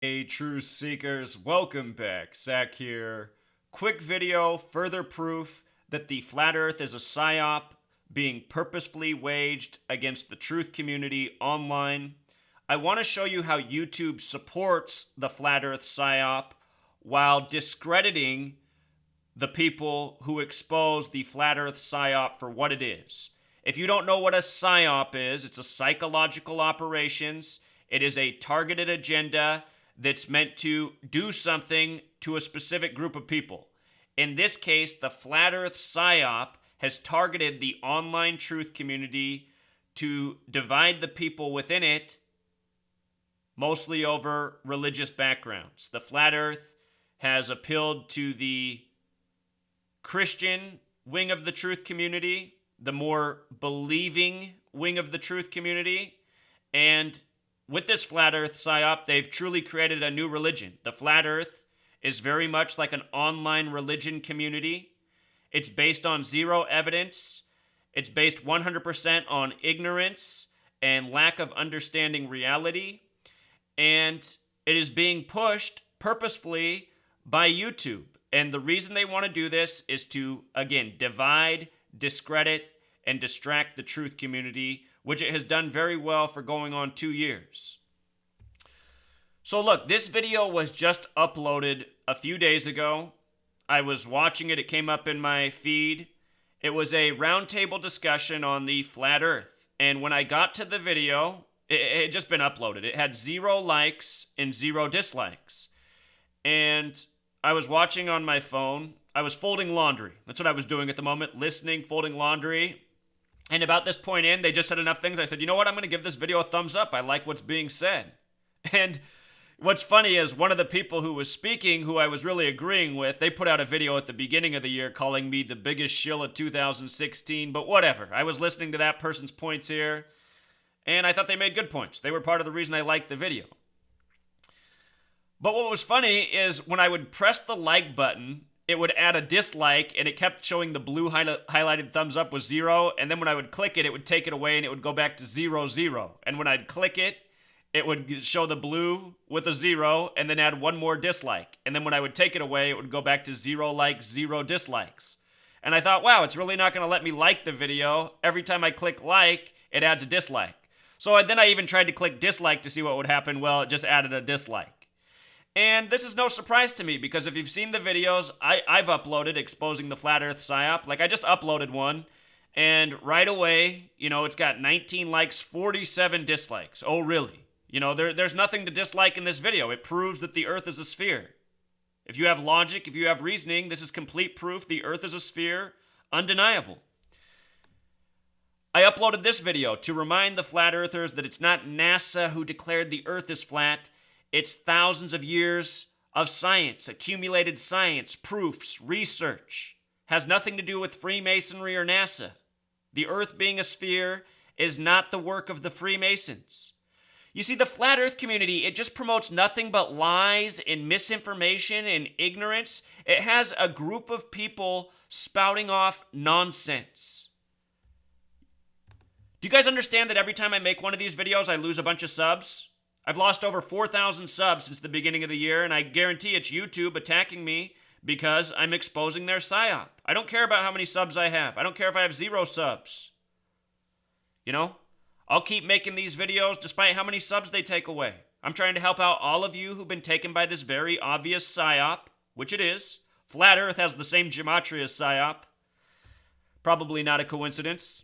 Hey, truth seekers, welcome back. Zach here. Quick video, further proof that the flat earth is a psyop being purposefully waged against the truth community online. I want to show you how YouTube supports the flat earth psyop while discrediting the people who expose the flat earth psyop for what it is. If you don't know what a psyop is, it's a psychological operations. It is a targeted agenda that's meant to do something to a specific group of people. In this case, the flat earth psyop has targeted the online truth community to divide the people within it, mostly over religious backgrounds. The flat earth has appealed to the Christian wing of the truth community, the more believing wing of the truth community, and with this flat earth psyop, they've truly created a new religion. The flat earth is very much like an online religion community. It's based on zero evidence. It's based 100% on ignorance and lack of understanding reality. And it is being pushed purposefully by YouTube. And the reason they want to do this is to, again, divide, discredit, and distract the truth community, which it has done very well for going on 2 years. So look, this video was just uploaded a few days ago. I was watching it. It came up in my feed. It was a roundtable discussion on the flat earth. And when I got to the video, it had just been uploaded. It had 0 likes and 0 dislikes. And I was watching on my phone. I was folding laundry. That's what I was doing at the moment, listening, folding laundry. And about this point in, they just said enough things. I said, you know what? I'm going to give this video a thumbs up. I like what's being said. And what's funny is one of the people who was speaking, who I was really agreeing with, they put out a video at the beginning of the year calling me the biggest shill of 2016. But whatever. I was listening to that person's points here, and I thought they made good points. They were part of the reason I liked the video. But what was funny is when I would press the like button, it would add a dislike, and it kept showing the blue highlighted thumbs up was 0, and then when I would click it, it would take it away, and it would go back to 0, 0. And when I'd click it, it would show the blue with a 0, and then add one more dislike. And then when I would take it away, it would go back to 0 likes, 0 dislikes. And I thought, wow, it's really not going to let me like the video. Every time I click like, it adds a dislike. So then I even tried to click dislike to see what would happen. Well, it just added a dislike. And this is no surprise to me, because if you've seen the videos I've uploaded exposing the flat earth psyop, like I just uploaded one, and right away, it's got 19 likes, 47 dislikes. Oh, really? There's nothing to dislike in this video. It proves that the earth is a sphere. If you have logic, if you have reasoning, this is complete proof the earth is a sphere, undeniable. I uploaded this video to remind the flat earthers that it's not NASA who declared the earth is flat. It's thousands of years of science, accumulated science, proofs, research. Has nothing to do with Freemasonry or NASA. The earth being a sphere is not the work of the Freemasons. You see, the flat earth community, it just promotes nothing but lies and misinformation and ignorance. It has a group of people spouting off nonsense. Do you guys understand that every time I make one of these videos, I lose a bunch of subs? I've lost over 4,000 subs since the beginning of the year, and I guarantee it's YouTube attacking me because I'm exposing their psyop. I don't care about how many subs I have. I don't care if I have 0 subs. I'll keep making these videos despite how many subs they take away. I'm trying to help out all of you who've been taken by this very obvious psyop, which it is. Flat Earth has the same gematria as psyop. Probably not a coincidence.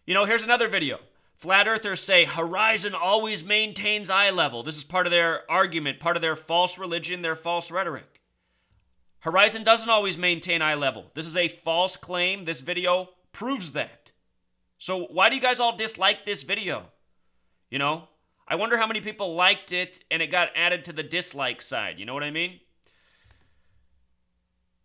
Here's another video. Flat earthers say horizon always maintains eye level. This is part of their argument, part of their false religion, their false rhetoric. Horizon doesn't always maintain eye level. This is a false claim. This video proves that. So why do you guys all dislike this video? I wonder how many people liked it and it got added to the dislike side. You know what I mean?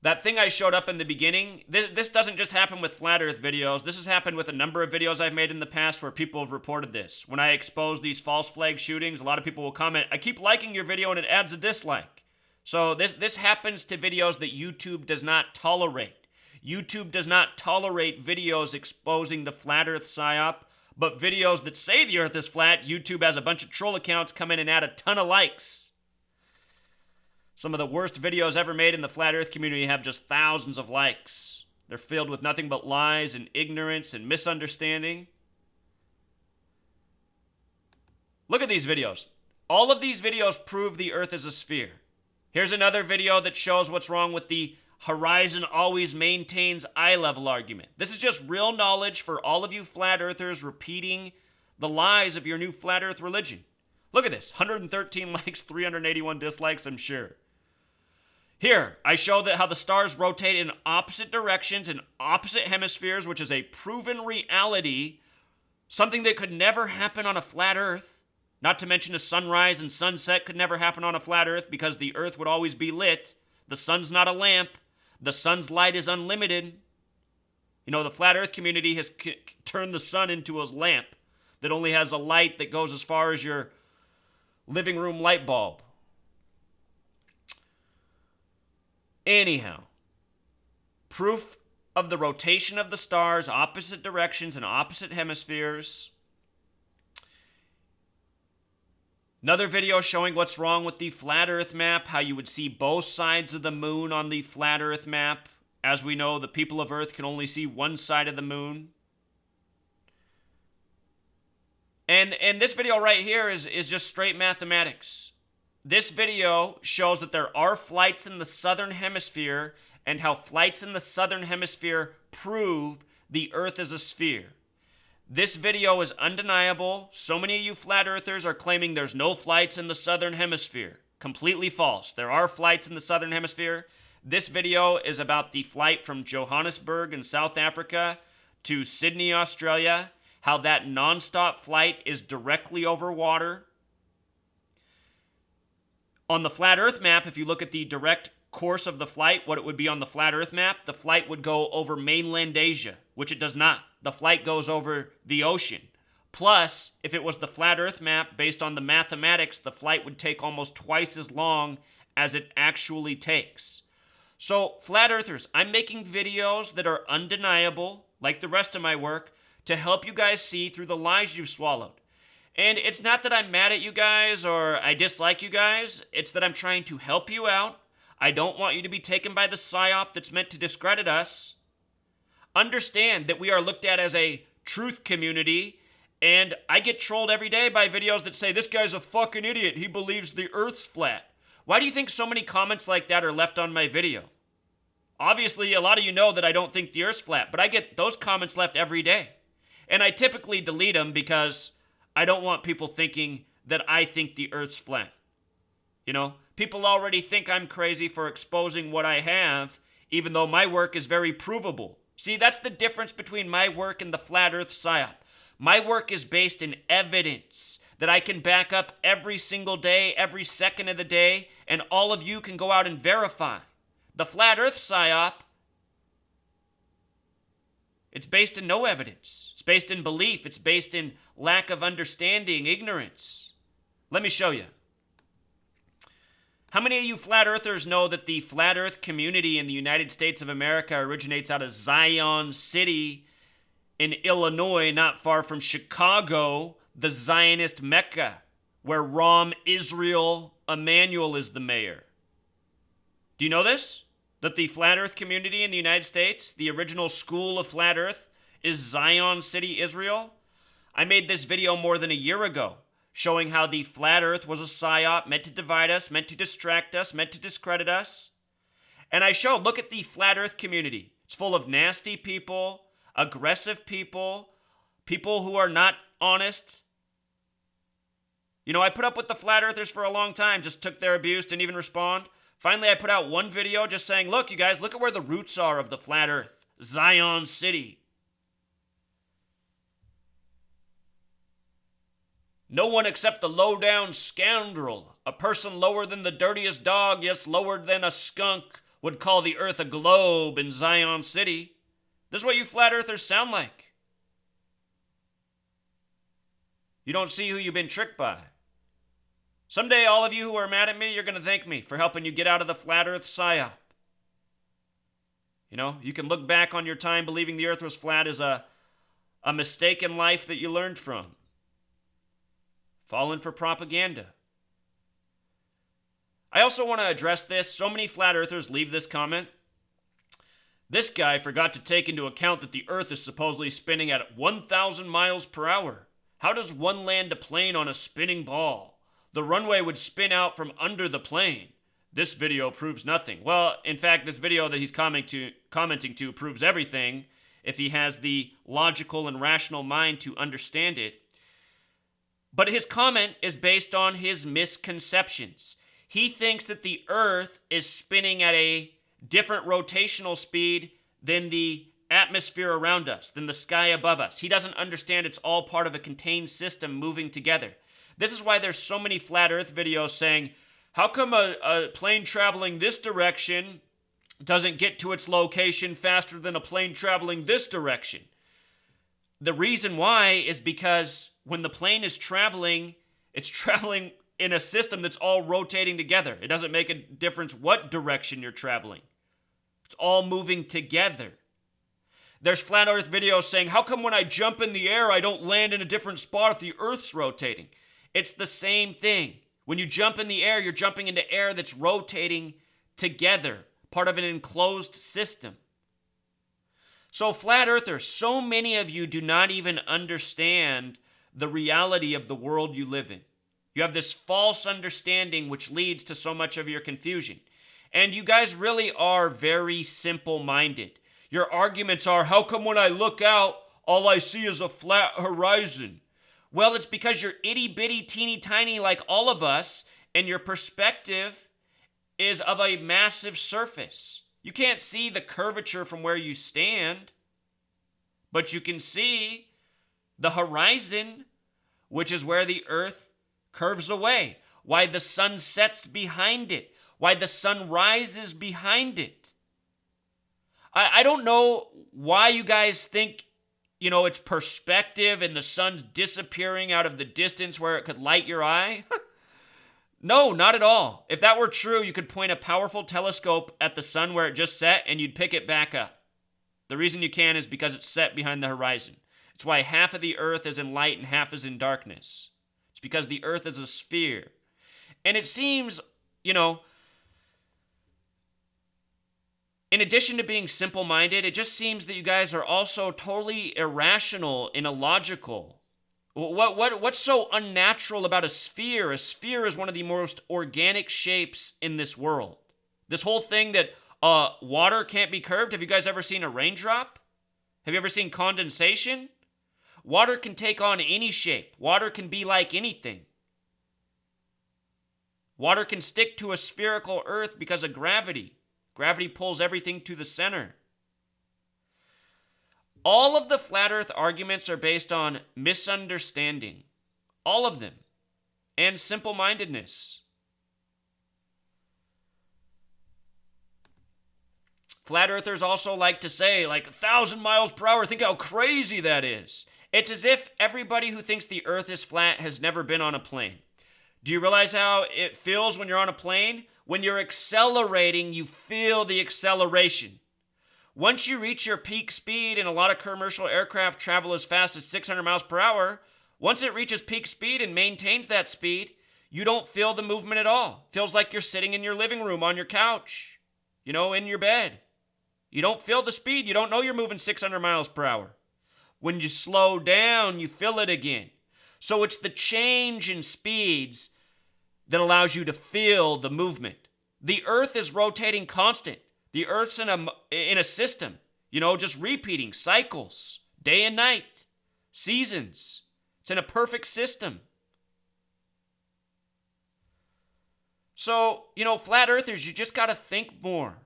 That thing I showed up in the beginning, this doesn't just happen with flat earth videos. This has happened with a number of videos I've made in the past where people have reported this. When I expose these false flag shootings, a lot of people will comment, I keep liking your video and it adds a dislike. So this happens to videos that YouTube does not tolerate. YouTube does not tolerate videos exposing the flat earth psyop, But videos that say the earth is flat, YouTube has a bunch of troll accounts come in and add a ton of likes. Some of the worst videos ever made in the flat earth community have just thousands of likes. They're filled with nothing but lies and ignorance and misunderstanding. Look at these videos. All of these videos prove the earth is a sphere. Here's another video that shows what's wrong with the horizon always maintains eye level argument. This is just real knowledge for all of you flat earthers repeating the lies of your new flat earth religion. Look at this, 113 likes, 381 dislikes, I'm sure. Here, I show that how the stars rotate in opposite directions in opposite hemispheres, which is a proven reality, something that could never happen on a flat earth. Not to mention a sunrise and sunset could never happen on a flat earth because the earth would always be lit. The sun's not a lamp. The sun's light is unlimited. You know, the flat earth community has turned the sun into a lamp that only has a light that goes as far as your living room light bulb. Anyhow, proof of the rotation of the stars, opposite directions and opposite hemispheres. Another video showing what's wrong with the flat earth map, how you would see both sides of the moon on the flat earth map. As we know, the people of earth can only see one side of the moon. And this video right here is just straight mathematics. This video shows that there are flights in the southern hemisphere and how flights in the southern hemisphere prove the earth is a sphere. This video is undeniable. So many of you flat earthers are claiming there's no flights in the southern hemisphere. Completely false. There are flights in the southern hemisphere. This video is about the flight from Johannesburg in South Africa to Sydney, Australia, how that nonstop flight is directly over water. On the flat earth map, if you look at the direct course of the flight, what it would be on the flat earth map, the flight would go over mainland Asia, which it does not. The flight goes over the ocean. Plus, if it was the flat earth map, based on the mathematics, the flight would take almost twice as long as it actually takes. So, flat earthers, I'm making videos that are undeniable, like the rest of my work, to help you guys see through the lies you've swallowed. And it's not that I'm mad at you guys or I dislike you guys. It's that I'm trying to help you out. I don't want you to be taken by the psyop that's meant to discredit us. Understand that we are looked at as a truth community, and I get trolled every day by videos that say, this guy's a fucking idiot, he believes the earth's flat. Why do you think so many comments like that are left on my video? Obviously, a lot of you know that I don't think the earth's flat, but I get those comments left every day. And I typically delete them because I don't want people thinking that I think the earth's flat. You know, people already think I'm crazy for exposing what I have, even though my work is very provable. See, that's the difference between my work and the flat earth psyop. My work is based in evidence that I can back up every single day, every second of the day, and all of you can go out and verify. The flat earth psyop, it's based in no evidence. It's based in belief. It's based in lack of understanding, ignorance. Let me show you. How many of you flat earthers know that the flat earth community in the United States of America originates out of Zion City in Illinois, not far from Chicago, the Zionist Mecca, where Rahm Israel Emanuel is the mayor? Do you know this? That the flat earth community in the United States, the original school of flat earth, is Zion City, Israel? I made this video more than a year ago, showing how the flat earth was a psyop meant to divide us, meant to distract us, meant to discredit us. And I showed, look at the flat earth community. It's full of nasty people, aggressive people, people who are not honest. You know, I put up with the flat earthers for a long time, just took their abuse, didn't even respond. Finally, I put out one video just saying, look, you guys, look at where the roots are of the flat earth. Zion City. No one except the low-down scoundrel, a person lower than the dirtiest dog, yes, lower than a skunk, would call the earth a globe in Zion City. This is what you flat earthers sound like. You don't see who you've been tricked by. Someday, all of you who are mad at me, you're going to thank me for helping you get out of the flat earth psyop. You know, you can look back on your time believing the earth was flat as a A mistake in life that you learned from? Fallen for propaganda? I also want to address this. So many flat earthers leave this comment. This guy forgot to take into account that the earth is supposedly spinning at 1,000 miles per hour. How does one land a plane on a spinning ball? The runway would spin out from under the plane. This video proves nothing. Well, in fact, this video that he's commenting to proves everything if he has the logical and rational mind to understand it. But his comment is based on his misconceptions. He thinks that the earth is spinning at a different rotational speed than the atmosphere around us, than the sky above us. He doesn't understand it's all part of a contained system moving together. This is why there's so many flat earth videos saying, how come a plane traveling this direction doesn't get to its location faster than a plane traveling this direction? The reason why is because when the plane is traveling, it's traveling in a system that's all rotating together. It doesn't make a difference what direction you're traveling. It's all moving together. There's flat earth videos saying, how come when I jump in the air, I don't land in a different spot if the earth's rotating? It's the same thing. When you jump in the air, you're jumping into air that's rotating together, part of an enclosed system. So flat earthers, so many of you do not even understand the reality of the world you live in. You have this false understanding which leads to so much of your confusion. And you guys really are very simple-minded. Your arguments are, how come when I look out, all I see is a flat horizon? Well, it's because you're itty-bitty, teeny-tiny like all of us, and your perspective is of a massive surface. You can't see the curvature from where you stand, but you can see the horizon, which is where the earth curves away, why the sun sets behind it, why the sun rises behind it. I don't know why you guys think, it's perspective and the sun's disappearing out of the distance where it could light your eye. No, not at all. If that were true, you could point a powerful telescope at the sun where it just set and you'd pick it back up. The reason you can is because it's set behind the horizon. It's why half of the earth is in light and half is in darkness. It's because the earth is a sphere. And it seems, in addition to being simple-minded, it just seems that you guys are also totally irrational and illogical. What's so unnatural about a sphere? A sphere is one of the most organic shapes in this world. This whole thing that water can't be curved. Have you guys ever seen a raindrop? Have you ever seen condensation? Water can take on any shape. Water can be like anything. Water can stick to a spherical earth because of gravity. Gravity pulls everything to the center. All of the flat earth arguments are based on misunderstanding. All of them. And simple-mindedness. Flat earthers also like to say, 1,000 miles per hour, think how crazy that is. It's as if everybody who thinks the earth is flat has never been on a plane. Do you realize how it feels when you're on a plane? When you're accelerating, you feel the acceleration. Once you reach your peak speed, and a lot of commercial aircraft travel as fast as 600 miles per hour, once it reaches peak speed and maintains that speed, you don't feel the movement at all. It feels like you're sitting in your living room on your couch, in your bed. You don't feel the speed. You don't know you're moving 600 miles per hour. When you slow down, you feel it again. So it's the change in speeds that allows you to feel the movement. The earth is rotating constant. The earth's in a system, just repeating cycles, day and night, seasons. It's in a perfect system. So, flat earthers, you just got to think more.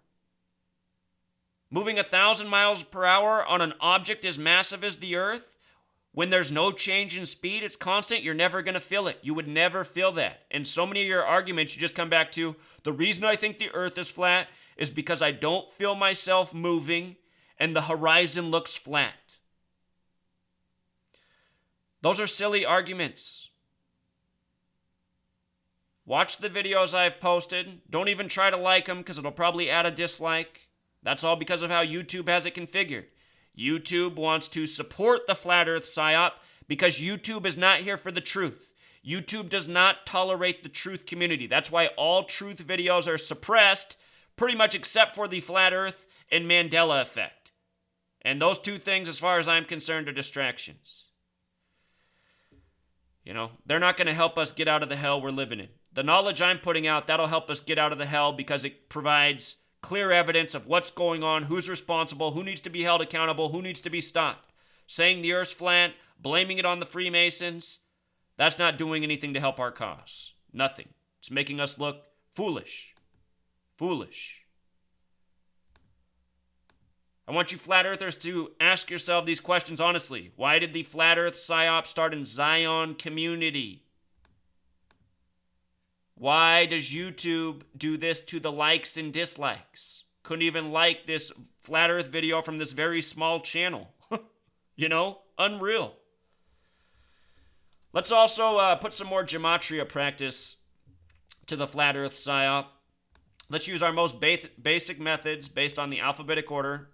Moving 1,000 miles per hour on an object as massive as the earth, when there's no change in speed, it's constant, you're never going to feel it. You would never feel that. And so many of your arguments, you just come back to, the reason I think the earth is flat is because I don't feel myself moving and the horizon looks flat. Those are silly arguments. Watch the videos I've posted. Don't even try to like them because it'll probably add a dislike. That's all because of how YouTube has it configured. YouTube wants to support the flat earth psyop because YouTube is not here for the truth. YouTube does not tolerate the truth community. That's why all truth videos are suppressed, pretty much except for the flat earth and Mandela effect. And those two things, as far as I'm concerned, are distractions. You know, they're not going to help us get out of the hell we're living in. The knowledge I'm putting out, that'll help us get out of the hell because it provides clear evidence of what's going on, who's responsible, who needs to be held accountable, who needs to be stopped. Saying the earth's flat, blaming it on the Freemasons, that's not doing anything to help our cause. Nothing. It's making us look foolish. Foolish. I want you flat earthers to ask yourself these questions honestly. Why did the flat earth psyop start in Zion community? Why does YouTube do this to the likes and dislikes? Couldn't even like this flat earth video from this very small channel. You know, unreal. Let's also put some more gematria practice to the flat earth psyop. Let's use our most basic methods based on the alphabetic order.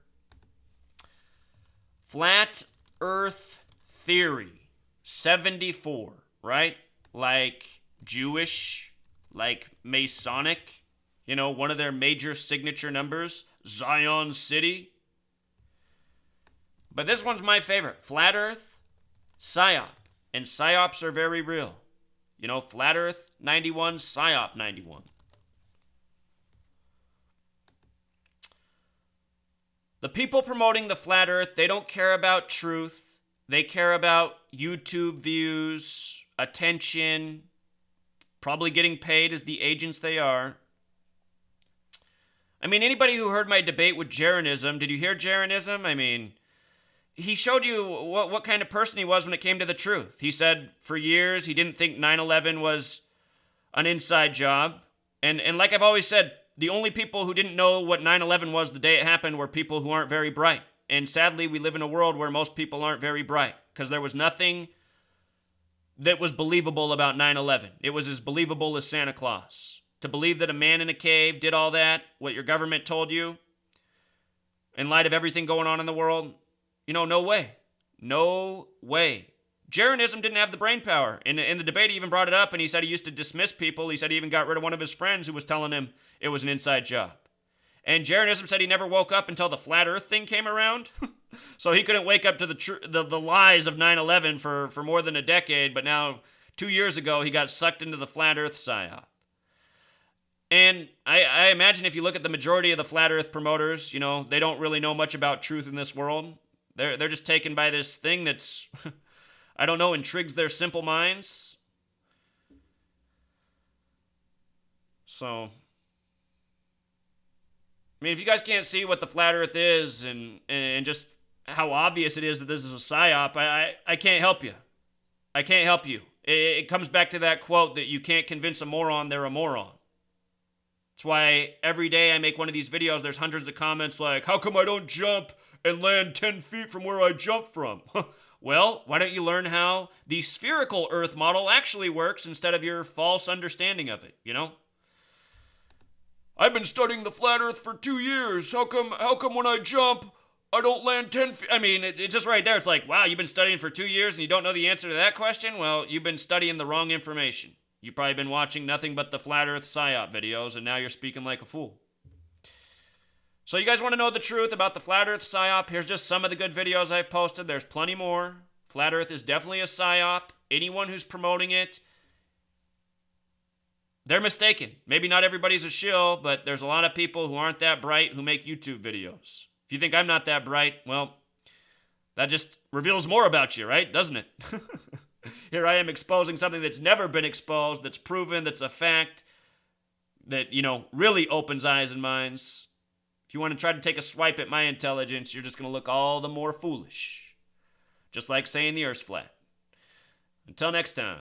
Flat earth theory, 74, right? Like Jewish, like Masonic, you know, one of their major signature numbers, Zion City. But this one's my favorite, flat earth, psyop. And psyops are very real. You know, flat earth 91, psyop 91. The people promoting the flat earth, they don't care about truth. They care about YouTube views, attention, probably getting paid as the agents they are. I mean, anybody who heard my debate with Jeranism, did you hear Jeranism? I mean, he showed you what kind of person he was when it came to the truth. He said for years he didn't think 9/11 was an inside job. And like I've always said, the only people who didn't know what 9/11 was the day it happened were people who aren't very bright. And sadly, we live in a world where most people aren't very bright because there was nothing that was believable about 9/11. It was as believable as Santa Claus. To believe that a man in a cave did all that, what your government told you, in light of everything going on in the world, you know, no way. No way. Jeranism didn't have the brain power. In the debate, he even brought it up, and he said he used to dismiss people. He said he even got rid of one of his friends who was telling him it was an inside job. And Jeranism said he never woke up until the flat earth thing came around. So he couldn't wake up to the lies of 9/11 for more than a decade, but now 2 years ago, he got sucked into the flat earth psyop. And I imagine if you look at the majority of the flat earth promoters, you know, they don't really know much about truth in this world. They're just taken by this thing that's, I don't know, intrigues their simple minds. So, I mean, if you guys can't see what the flat earth is and just how obvious it is that this is a psyop, I can't help you. I can't help you. It comes back to that quote that you can't convince a moron they're a moron. That's why every day I make one of these videos, there's hundreds of comments like, how come I don't jump and land 10 feet from where I jumped from? Well, why don't you learn how the spherical Earth model actually works instead of your false understanding of it, you know? I've been studying the flat Earth for 2 years. How come when I jump, I don't land 10 feet? I mean, it's just right there. It's like, wow, you've been studying for 2 years and you don't know the answer to that question? Well, you've been studying the wrong information. You've probably been watching nothing but the flat Earth psyop videos, and now you're speaking like a fool. So you guys want to know the truth about the flat Earth psyop? Here's just some of the good videos I've posted. There's plenty more. Flat Earth is definitely a psyop. Anyone who's promoting it, they're mistaken. Maybe not everybody's a shill, but there's a lot of people who aren't that bright who make YouTube videos. If you think I'm not that bright, well, that just reveals more about you, right? Doesn't it? Here I am exposing something that's never been exposed, that's proven, that's a fact, that, you know, really opens eyes and minds. If you want to try to take a swipe at my intelligence, you're just going to look all the more foolish. Just like saying the Earth's flat. Until next time.